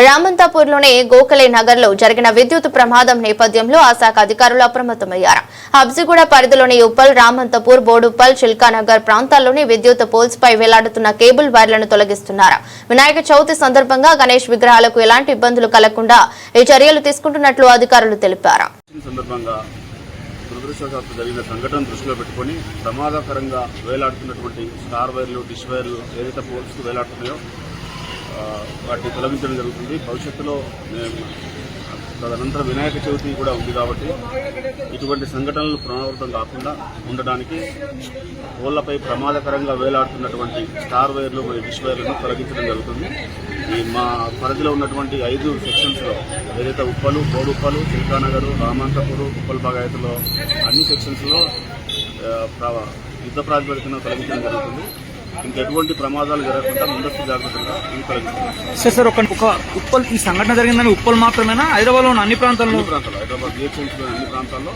రామంతాపూర్లోని గోఖలే నగర్లో జరిగిన విద్యుత్ ప్రమాదం నేపథ్యంలో ఆ శాఖ అధికారులు అప్రమత్తమయ్యారు. హబ్సిగూడ పరిధిలోని ఉప్పల్, రామంతపూర్, బోడుప్పల్, చిల్కానగర్ ప్రాంతాల్లోని విద్యుత్ పోల్స్ పై వేలాడుతున్న కేబుల్ వైర్లను తొలగిస్తున్నారు. వినాయక చవితి సందర్భంగా గణేష్ విగ్రహాలకు ఎలాంటి ఇబ్బందులు కలగకుండా ఈ చర్యలు తీసుకుంటున్నట్లు అధికారులు తెలిపారు. దురదృష్టవశాత్తు జరిగిన సంఘటన దృష్టిలో పెట్టుకుని ప్రమాదకరంగా వేలాడుతున్నటువంటి స్టార్ వైర్లు, డిష్ వైర్లు ఏదైతే పోల్స్కు వేలాడుతున్నాయో వాటిని తొలగించడం జరుగుతుంది. భవిష్యత్తులో తదనంతరం వినాయక చవితి కూడా ఉంది కాబట్టి ఇటువంటి సంఘటనలు పునరావృతం కాకుండా ఉండడానికి పోళ్లపై ప్రమాదకరంగా వేలాడుతున్నటువంటి స్టార్ వైర్లు మరియు డిష్ వైర్లను తొలగించడం జరుగుతుంది. ఈ మా పరిధిలో ఉన్నటువంటి 5 సెక్షన్స్లో ఏదైతే ఉప్పలు, బోడుప్పలు, చిల్కానగర్, రామంతపూర్, ఉప్పల్ బాగాయతలో అన్ని సెక్షన్స్లో యుద్ధ ప్రాతిపదికన తొలగించడం జరుగుతుంది. ఇంకెటువంటి ప్రమాదాలు జరగకుండా ముందస్తు జాగ్రత్తగా ఇవి తొలగిస్తుంది. సార్ ఒక ఉప్పల్ ఈ సంఘటన జరిగిందని ఉప్పల్ మాత్రమేనా హైదరాబాద్ లో అన్ని ప్రాంతాల్లో హైదరాబాద్ జిహెచ్ఎంసీలోని అన్ని ప్రాంతాల్లో